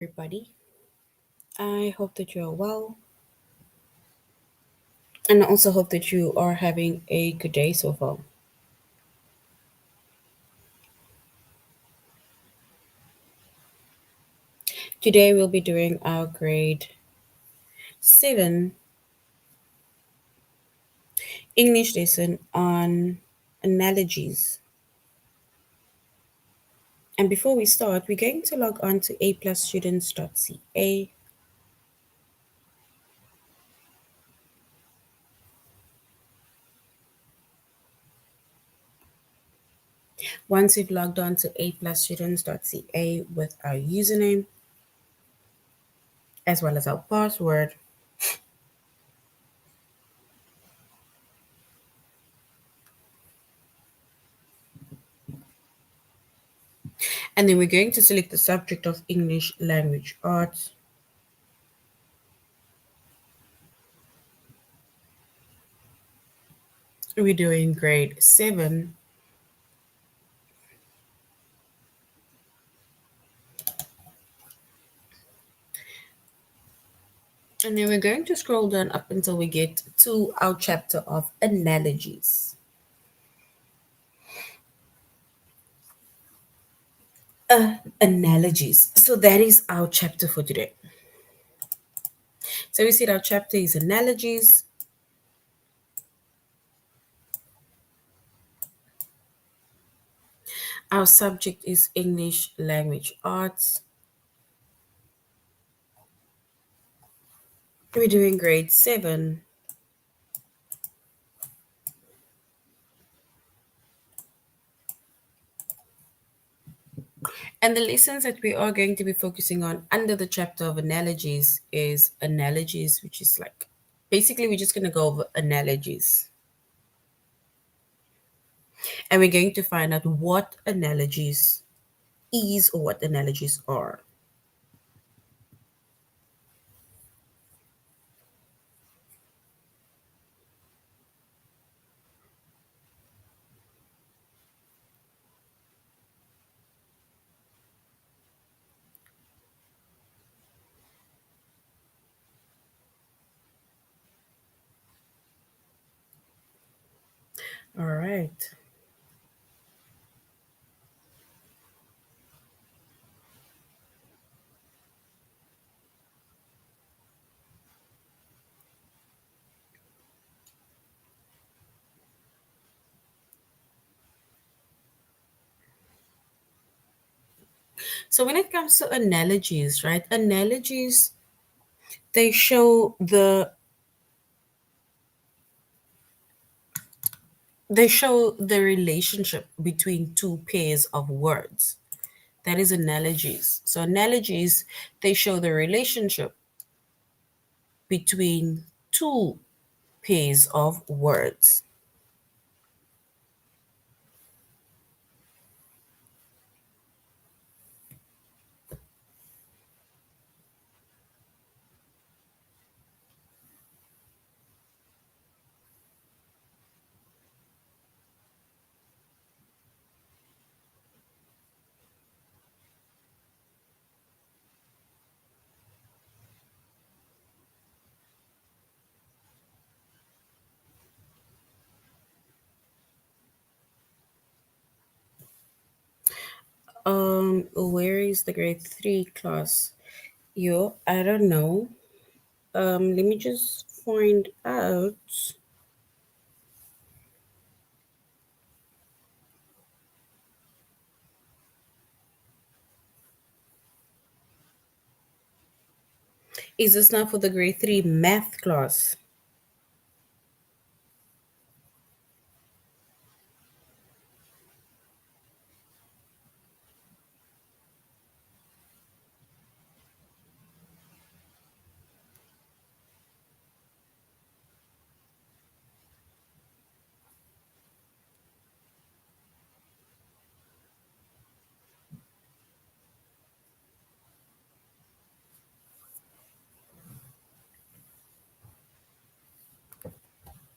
everybody. I hope that you're well, and I also hope that you are having a good day so far. Today, we'll be doing our grade 7 English lesson on analogies. And before we start, we're going to log on to aplusstudents.ca. Once we've logged on to aplusstudents.ca with our username as well as our password, and then we're going to select the subject of English language arts. We're doing grade 7. And then we're going to scroll down up until we get to our chapter of analogies. Analogies. So that is our chapter for today. So we said our chapter is analogies. Our subject is English language arts. We're doing grade 7. And the lessons that we are going to be focusing on under the chapter of analogies is analogies, which is like basically we're just going to go over analogies. And we're going to find out what analogies is or what analogies are. All right. So when it comes to analogies, right? Analogies they show the relationship between two pairs of words. That is analogies. So analogies they show the relationship between two pairs of words. Where is the grade 3 class? Yo, I don't know. Let me just find out. Is this now for the grade 3 math class?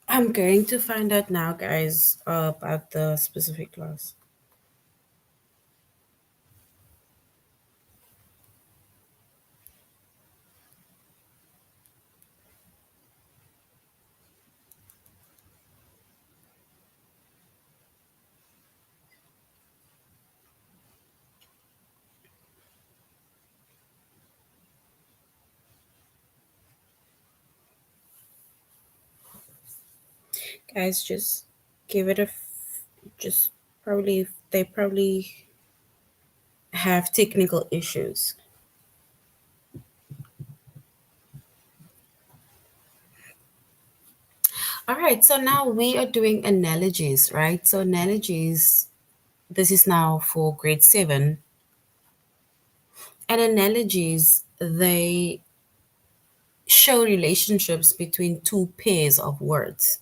I'm going to find out now, guys, about the specific class. Guys, just give it just probably, they probably have technical issues. All right, so now we are doing analogies, right? So analogies, this is now for grade 7. And analogies, they show relationships between two pairs of words.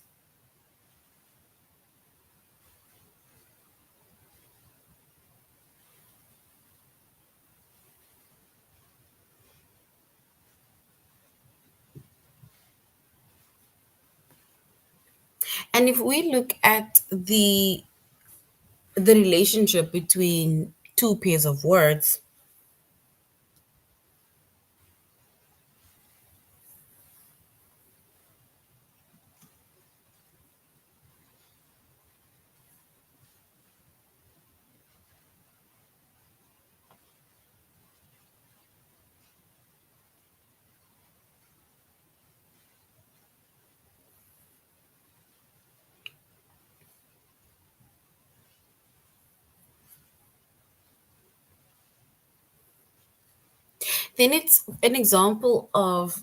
And if we look at the relationship between two pairs of words, then it's an example of,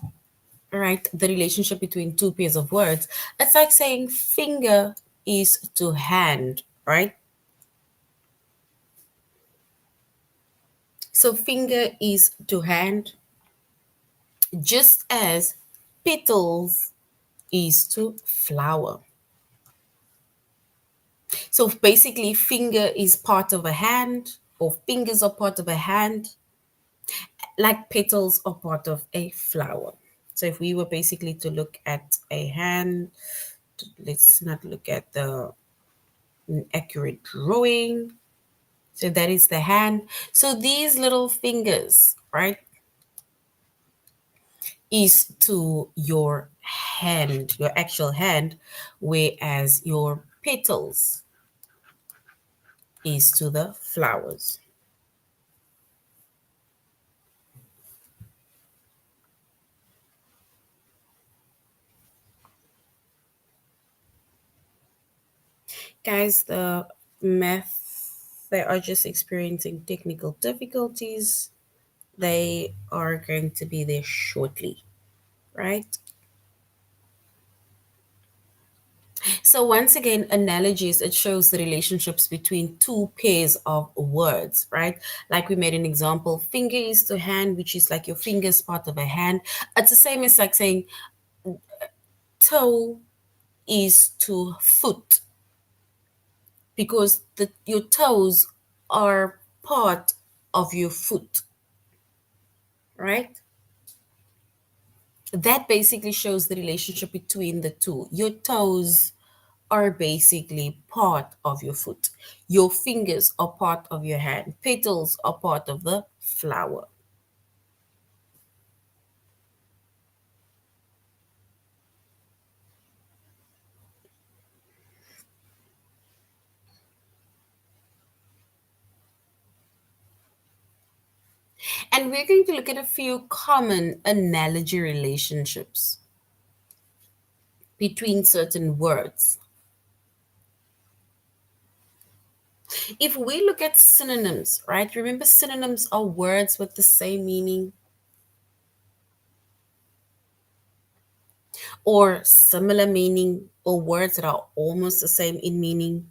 right, the relationship between two pairs of words. It's like saying finger is to hand, right? So finger is to hand, just as petals is to flower. So basically, finger is part of a hand, or fingers are part of a hand, like petals are part of a flower. So if we were basically to look at a hand, let's not look at the accurate drawing. So that is the hand. So these little fingers, right, is to your hand, your actual hand, whereas your petals is to the flowers. Guys, the math, they are just experiencing technical difficulties. They are going to be there shortly, right? So once again, analogies, it shows the relationships between two pairs of words, right? Like we made an example, finger is to hand, which is like your fingers part of a hand. It's the same as like saying toe is to foot, because your toes are part of your foot, right? That basically shows the relationship between the two. Your toes are basically part of your foot. Your fingers are part of your hand. Petals are part of the flower. And we're going to look at a few common analogy relationships between certain words. If we look at synonyms, right? Remember, synonyms are words with the same meaning or similar meaning, or words that are almost the same in meaning.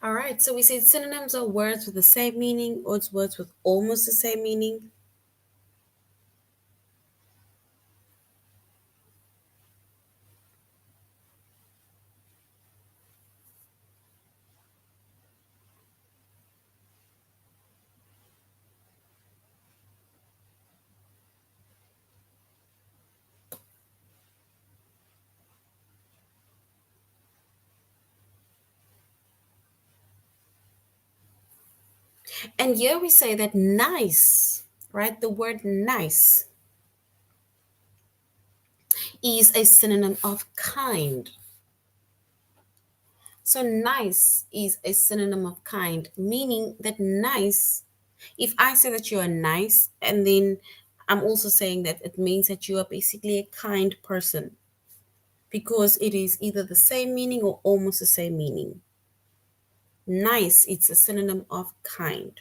All right, so we said synonyms are words with the same meaning or it's words with almost the same meaning. And here we say that nice, right? The word nice is a synonym of kind. So nice is a synonym of kind, meaning that nice, if I say that you are nice, and then I'm also saying that it means that you are basically a kind person because it is either the same meaning or almost the same meaning. Nice, it's a synonym of kind.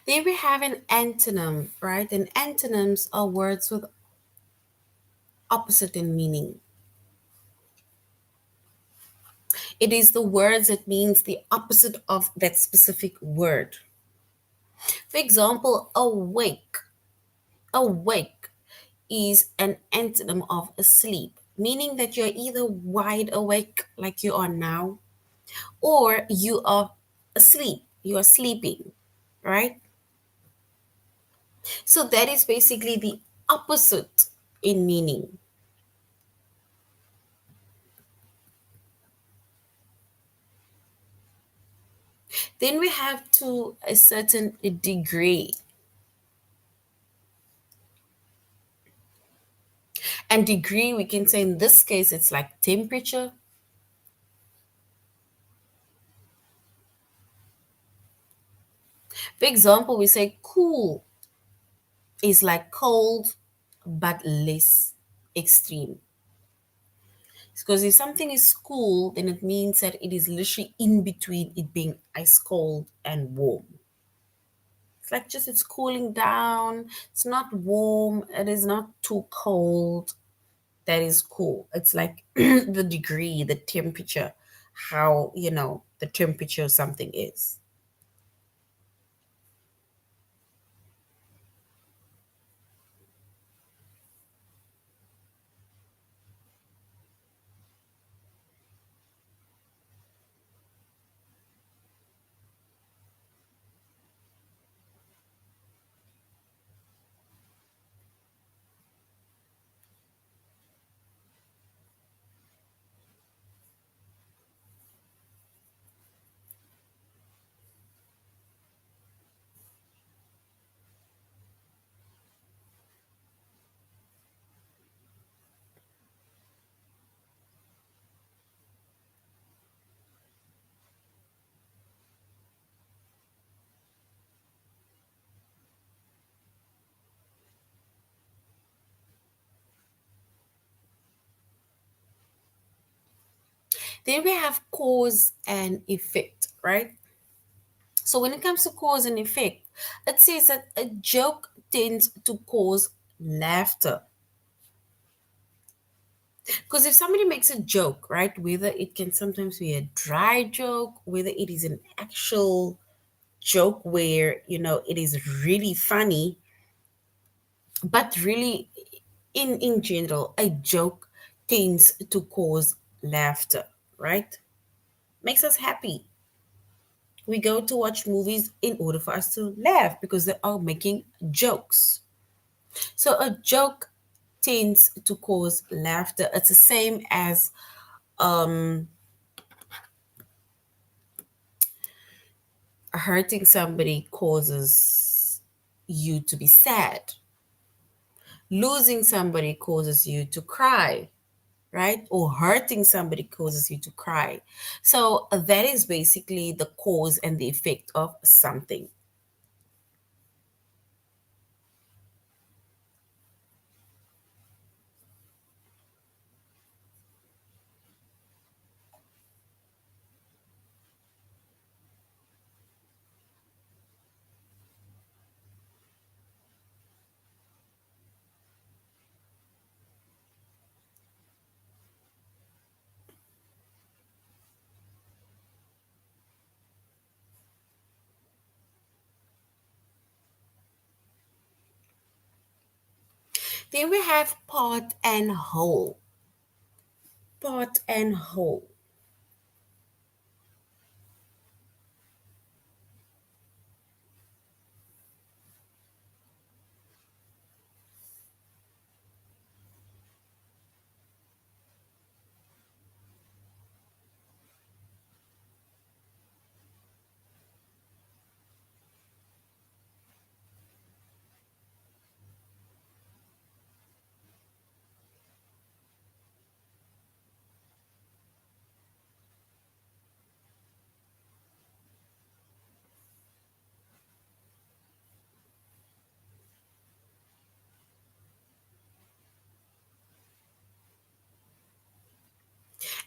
Then we have an antonym, right? And antonyms are words with opposite in meaning. It is the words that means the opposite of that specific word. For example, awake. Awake is an antonym of asleep, meaning that you're either wide awake like you are now, or you are asleep. You are sleeping, right? So that is basically the opposite in meaning. Then we have to a certain degree. And degree, we can say in this case, it's like temperature. For example, we say cool is like cold but less extreme. Because if something is cool, then it means that it is literally in between it being ice cold and warm. It's like just it's cooling down. It's not warm. It is not too cold. That is cool. It's like the degree, the temperature, how, the temperature of something is. Then we have cause and effect, right? So when it comes to cause and effect, it says that a joke tends to cause laughter. Because if somebody makes a joke, right, whether it can sometimes be a dry joke, whether it is an actual joke where, it is really funny, but really in general, a joke tends to cause laughter, right? Makes us happy. We go to watch movies in order for us to laugh because they are making jokes. So a joke tends to cause laughter. It's the same as um, hurting somebody causes you to be sad. Losing somebody causes you to cry, right? Or hurting somebody causes you to cry. So that is basically the cause and the effect of something. Then we have part and whole. Part and whole.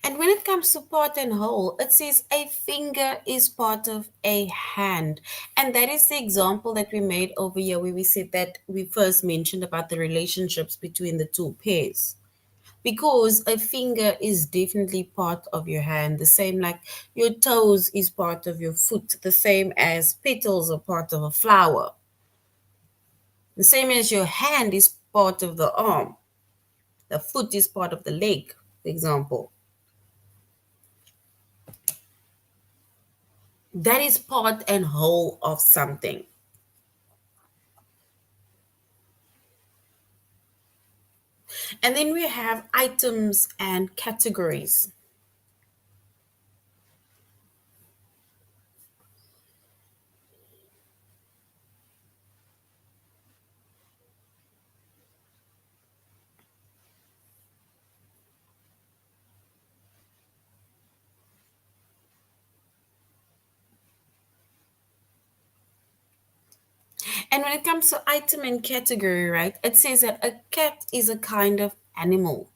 And when it comes to part and whole, it says a finger is part of a hand. And that is the example that we made over here where we said that we first mentioned about the relationships between the two pairs. Because a finger is definitely part of your hand, the same like your toes is part of your foot, the same as petals are part of a flower, the same as your hand is part of the arm, the foot is part of the leg, for example. That is part and whole of something. And then we have items and categories. And when it comes to item and category, right, it says that a cat is a kind of animal,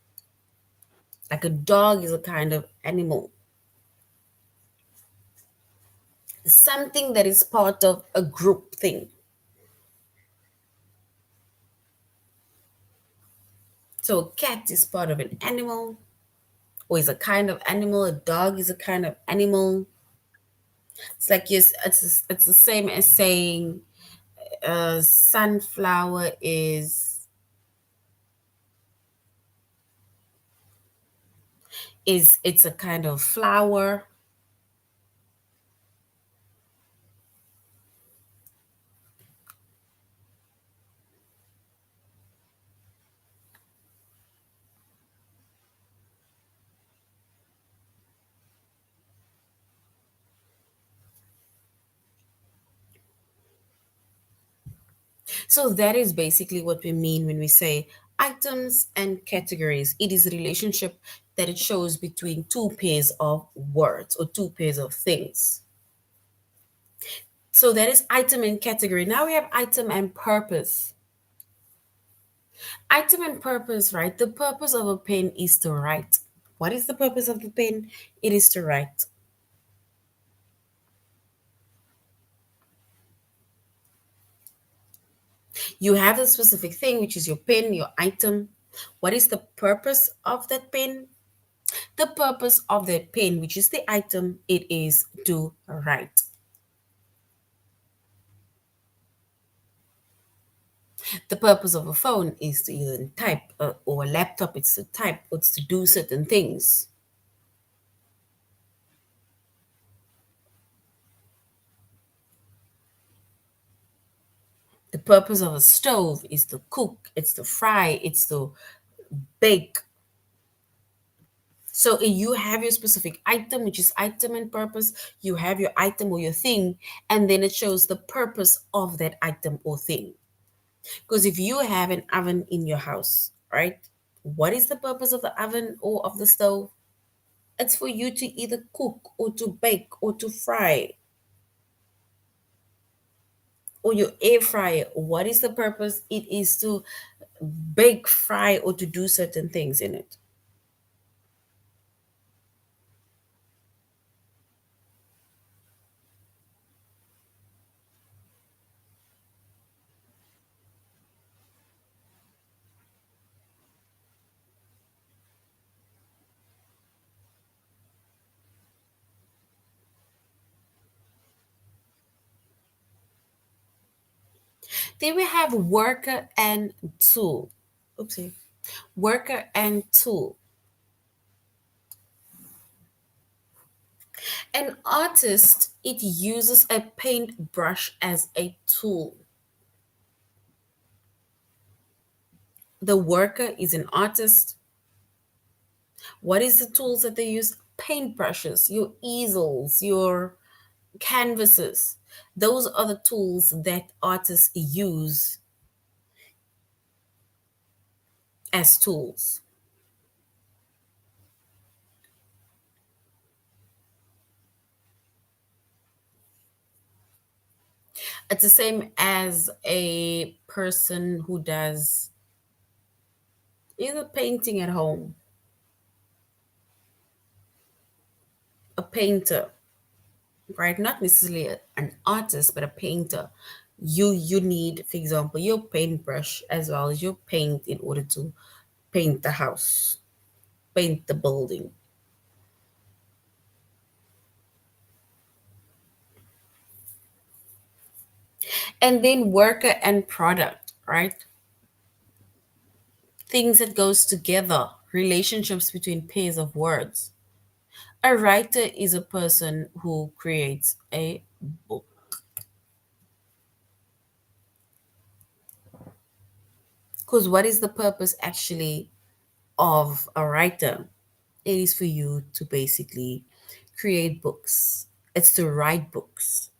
like a dog is a kind of animal, something that is part of a group thing. So a cat is part of an animal, or is a kind of animal. A dog is a kind of animal. It's like yes, it's the same as saying sunflower is it's a kind of flower. So that is basically what we mean when we say items and categories. It is a relationship that it shows between two pairs of words or two pairs of things. So that is item and category. Now we have item and purpose. Item and purpose, right? The purpose of a pen is to write. What is the purpose of the pen? It is to write. You have a specific thing, which is your pen, your item. What is the purpose of that pen? The purpose of that pen, which is the item, it is to write. The purpose of a phone is to either type or a laptop, it's to type, or it's to do certain things. The purpose of a stove is to cook, it's to fry, it's to bake. So you have your specific item, which is item and purpose. You have your item or your thing, and then it shows the purpose of that item or thing. Because if you have an oven in your house, right? What is the purpose of the oven or of the stove? It's for you to either cook or to bake or to fry, or your air fryer. What is the purpose? It is to bake, fry, or to do certain things in it. Then we have worker and tool. Oopsie. Worker and tool. An artist, it uses a paintbrush as a tool. The worker is an artist. What is the tools that they use? Paintbrushes, your easels, your canvases. Those are the tools that artists use as tools. It's the same as a person who does either painting at home, a painter, right? Not necessarily an artist, but a painter. You need, for example, your paintbrush as well as your paint in order to paint the house, paint the building. And then worker and product, right? Things that goes together, relationships between pairs of words. A writer is a person who creates a book. Because what is the purpose actually of a writer? It is for you to basically create books. It's to write books.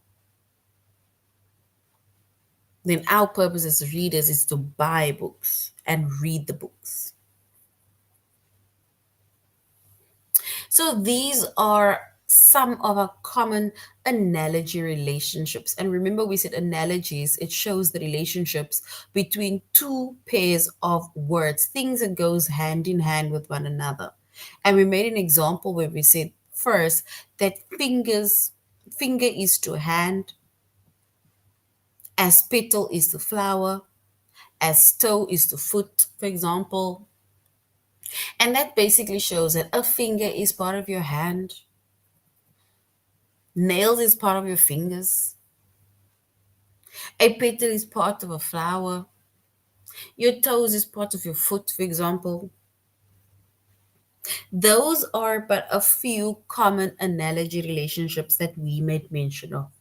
Then our purpose as readers is to buy books and read the books. So these are some of our common analogy relationships. And remember, we said analogies, it shows the relationships between two pairs of words, things that goes hand in hand with one another. And we made an example where we said first that finger is to hand, as petal is to flower, as toe is to foot, for example. And that basically shows that a finger is part of your hand, nails is part of your fingers, a petal is part of a flower, your toes is part of your foot, for example. Those are but a few common analogy relationships that we made mention of.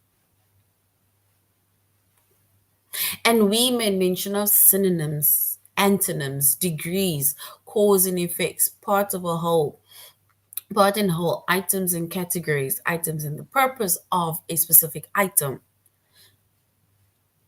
And we made mention of synonyms, antonyms, degrees, cause and effects, part of a whole, part and whole, items and categories, items and the purpose of a specific item,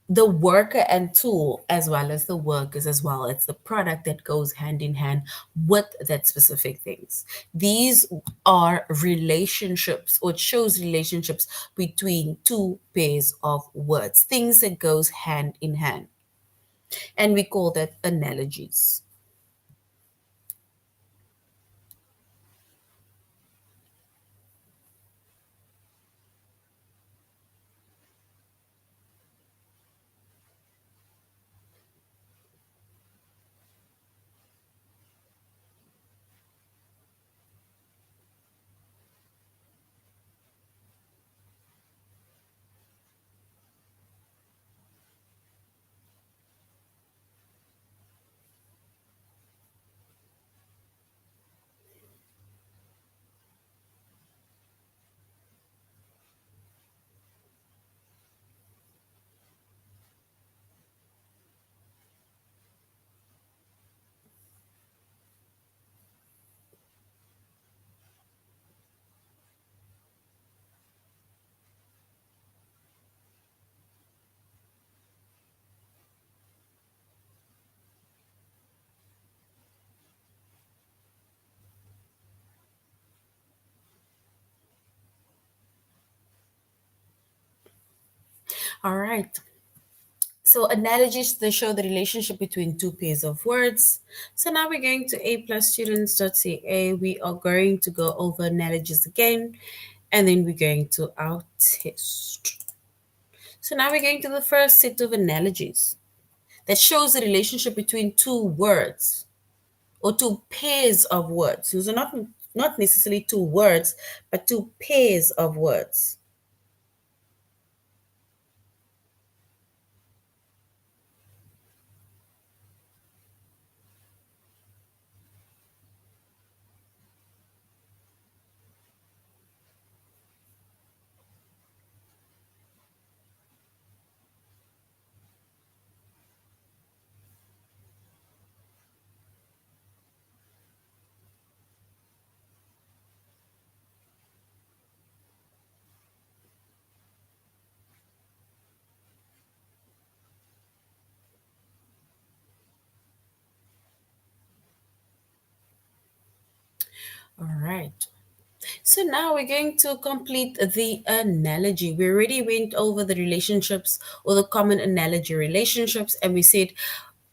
the worker and tool, as well as the workers as well. It's the product that goes hand in hand with that specific things. These are relationships, or it shows relationships between two pairs of words, things that goes hand in hand. And we call that analogies. All right. So analogies, they show the relationship between two pairs of words. So now we're going to A plus students.ca. We are going to go over analogies again, and then we're going to our test. So now we're going to the first set of analogies that shows the relationship between two words or two pairs of words. So not necessarily two words, but two pairs of words. All right. So now we're going to complete the analogy. We already went over the relationships or the common analogy relationships, and we said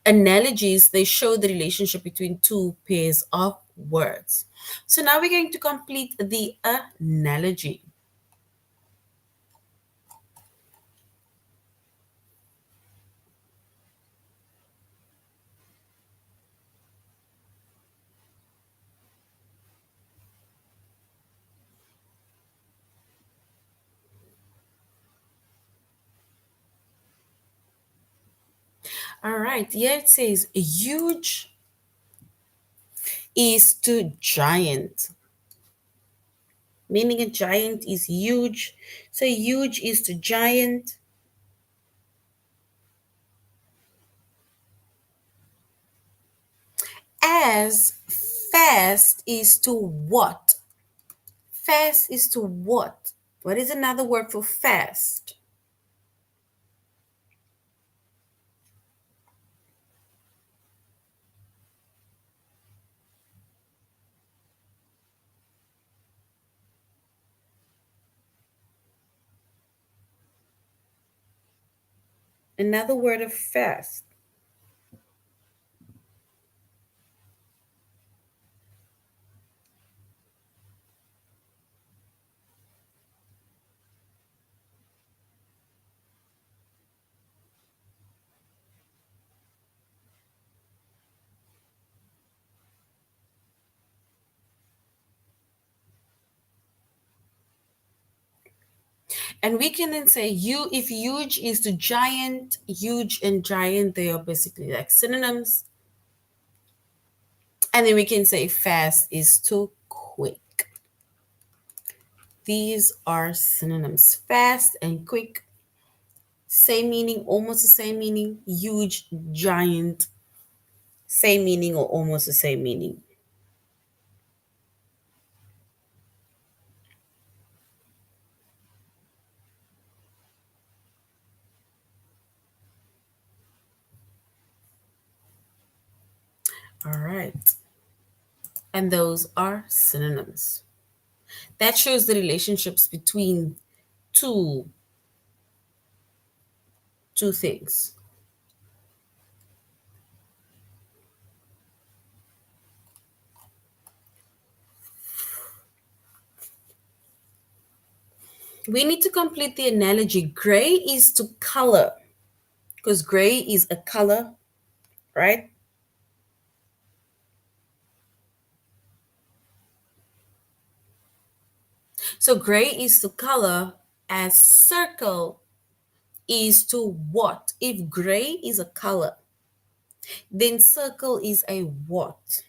analogies, they show the relationship between two pairs of words. So now we're going to complete the analogy. All right, here it says huge is to giant, meaning a giant is huge. So huge is to giant, as fast is to what? Fast is to what? What is another word for fast? Another word of fast. And we can then say you if huge is to giant, huge and giant, they are basically like synonyms. And then we can say fast is to quick. These are synonyms. Fast and quick, same meaning, almost the same meaning. Huge, giant, same meaning or almost the same meaning. All right. And those are synonyms. That shows the relationships between two two things. We need to complete the analogy. Gray is to color because gray is a color, right? So gray is to color as circle is to what? If gray is a color, then circle is a what?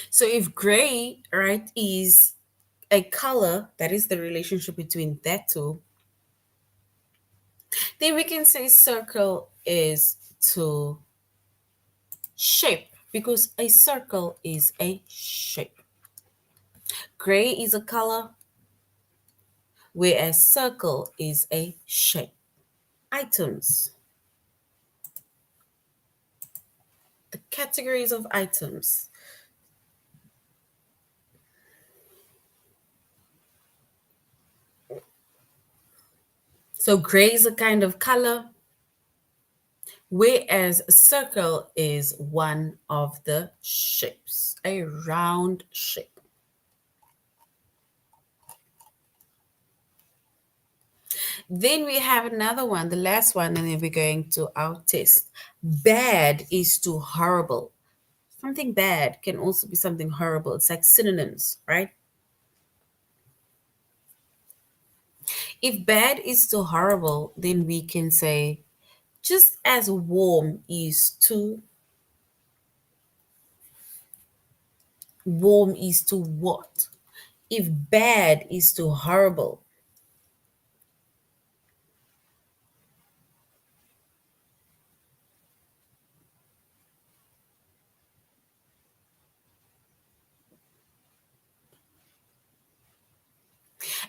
So if gray, right, is a color, that is the relationship between that two, then we can say circle is to shape because a circle is a shape. Gray is a color, whereas circle is a shape. Items, the categories of items. So gray is a kind of color, whereas a circle is one of the shapes, a round shape. Then we have another one, the last one, and then we're going to our test. Bad is to horrible. Something bad can also be something horrible. It's like synonyms, right? If bad is to horrible, then we can say just as warm is to what? If bad is to horrible,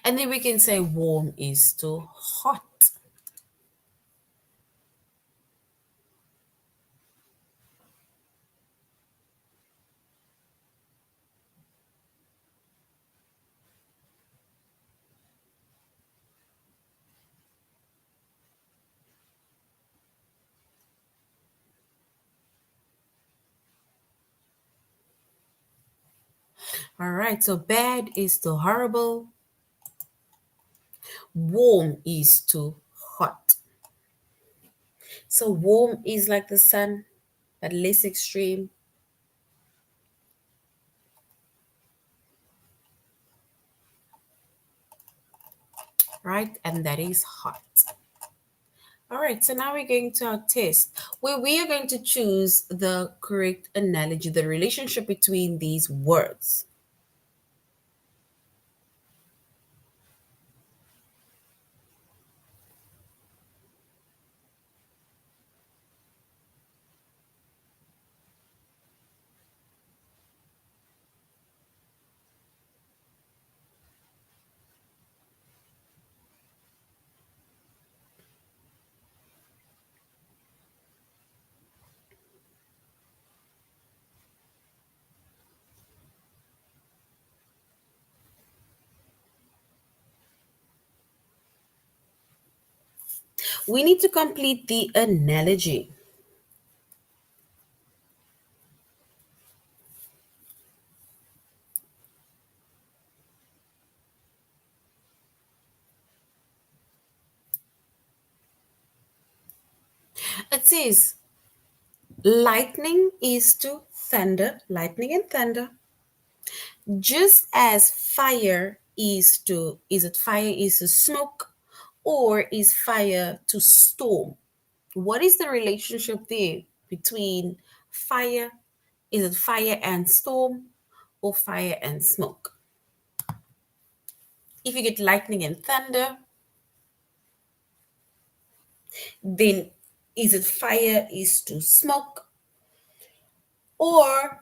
and then we can say warm is to hot. All right, so bad is to horrible, warm is to hot. So warm is like the sun, but less extreme, right? And that is hot. All right, so now we're going to our test where we are going to choose the correct analogy, the relationship between these words. We need to complete the analogy. It says lightning is to thunder, lightning and thunder, just as fire is to, is it fire is to smoke or is fire to storm? What is the relationship there between fire? Is it fire and storm or fire and smoke? If you get lightning and thunder, then is it fire is to smoke or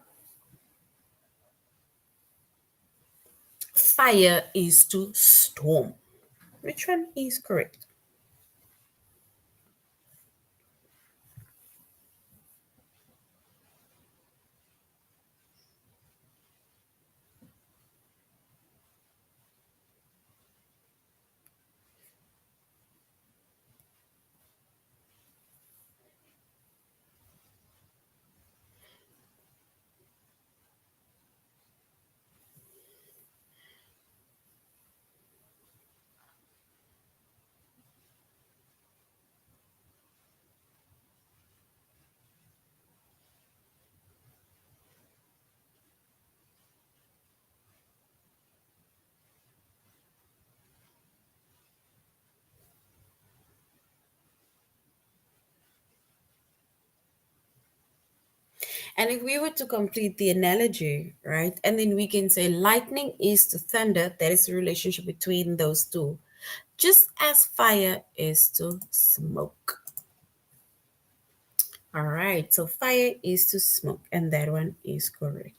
fire is to storm? Which one is correct? And if we were to complete the analogy, right, and then we can say lightning is to thunder, that is the relationship between those two, just as fire is to smoke. All right, so fire is to smoke, and that one is correct.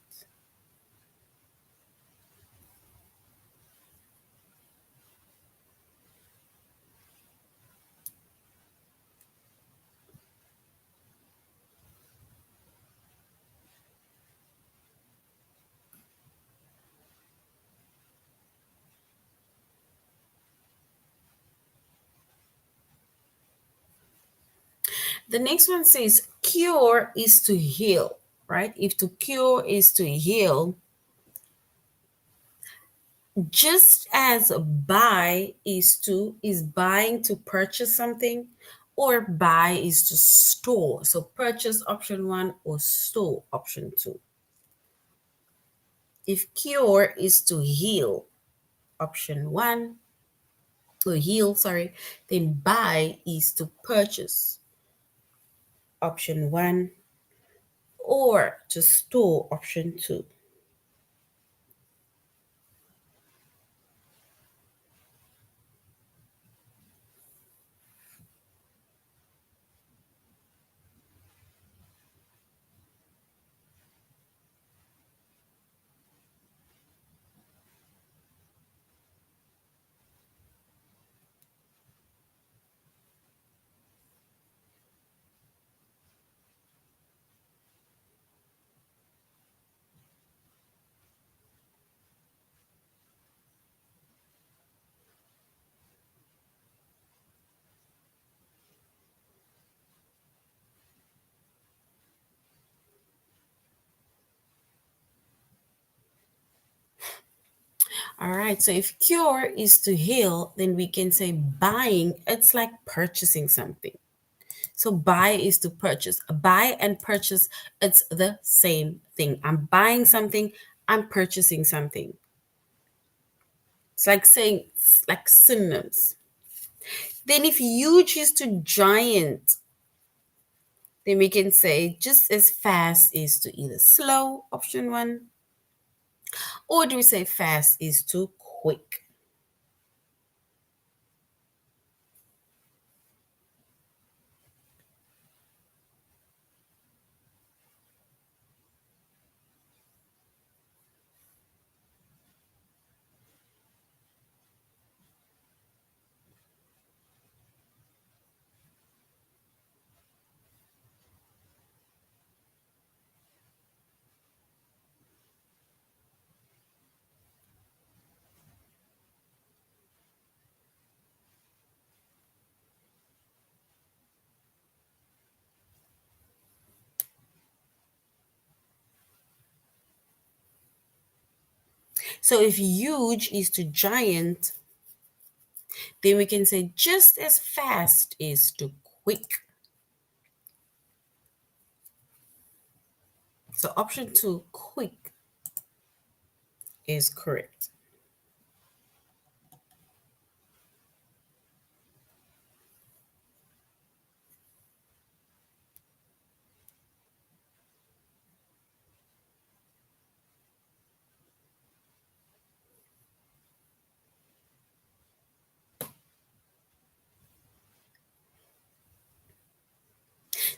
The next one says cure is to heal, right? If to cure is to heal, just as buy is buying to purchase something, or buy is to store. So purchase option 1 or store option 2. If cure is to heal option 1 or heal, sorry, then buy is to purchase option 1 or to store option 2. All right, so if cure is to heal, then we can say buying, it's like purchasing something. So buy is to purchase. Buy and purchase, it's the same thing. I'm buying something, I'm purchasing something. It's like saying, it's like synonyms. Then if huge is to giant, then we can say just as fast is to either slow, option 1, or do we say fast is to quick? So if huge is to giant, then we can say just as fast is to quick. So option 2, quick, is correct.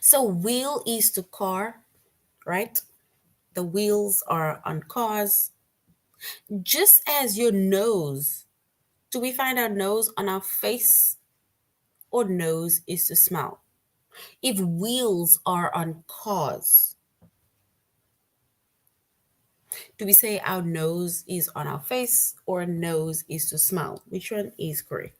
So wheel is to car, right? The wheels are on cars. Just as your nose, do we find our nose on our face, or nose is to smell? If wheels are on cars, do we say our nose is on our face, or nose is to smell? Which one is correct?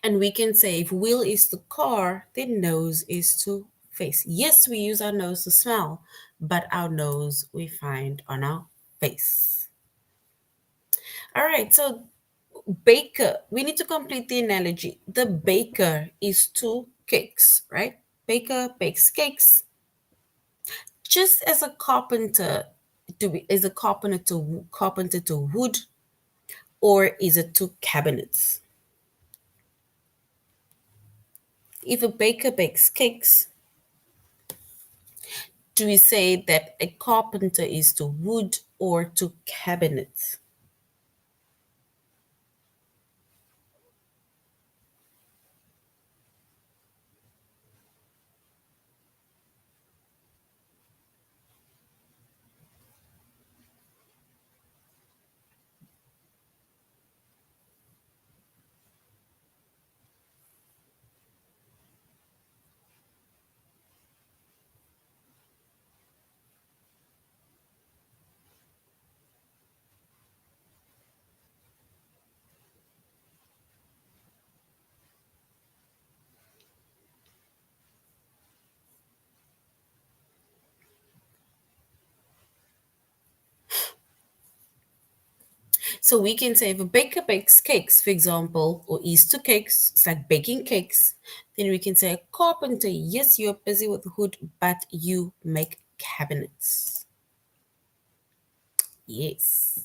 And we can say if wheel is to car, then nose is to face. Yes, we use our nose to smell, but our nose we find on our face. All right, so baker, we need to complete the analogy. The baker is to cakes, right? Baker bakes cakes. Just as a carpenter, is a carpenter to wood, or is it to cabinets? If a baker bakes cakes, do we say that a carpenter is to wood or to cabinets? So we can say if a baker bakes cakes, for example, or Easter cakes, it's like baking cakes, then we can say a carpenter, yes, you're busy with wood, but you make cabinets. Yes.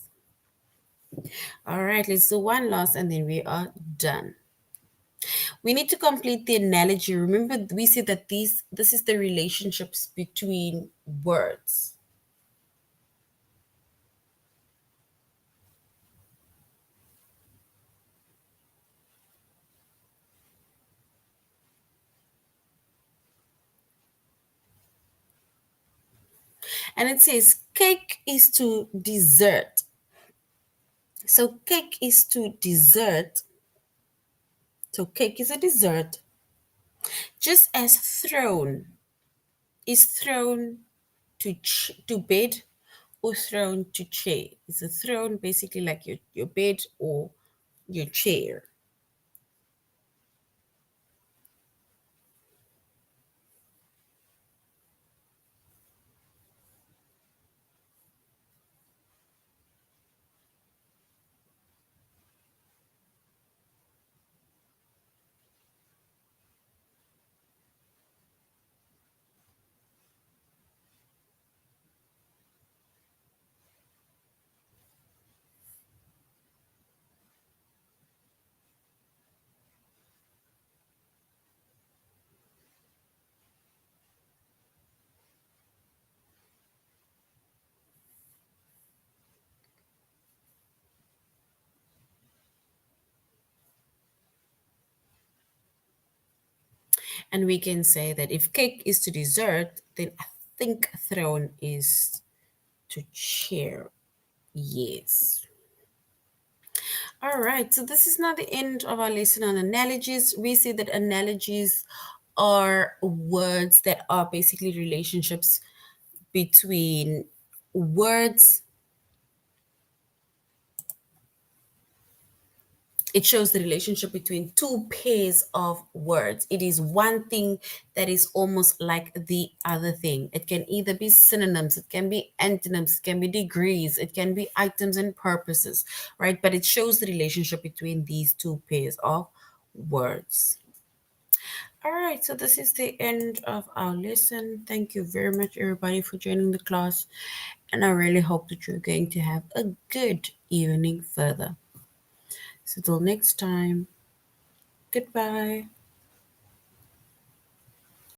All right, let's do one last and then we are done. We need to complete the analogy. Remember, we said that this is the relationships between words. And it says cake is to dessert. So cake is to dessert. So cake is a dessert. Just as throne is thrown to bed or thrown to chair. It's a throne basically like your bed or your chair. And we can say that if cake is to dessert, then I think throne is to chair. Yes. All right. So this is not the end of our lesson on analogies. We say that analogies are words that are basically relationships between words. It shows the relationship between two pairs of words. It is one thing that is almost like the other thing. It can either be synonyms, it can be antonyms, it can be degrees, it can be items and purposes, right? But it shows the relationship between these two pairs of words. All right, so this is the end of our lesson. Thank you very much, everybody, for joining the class. And I really hope that you're going to have a good evening further. So, till next time, goodbye.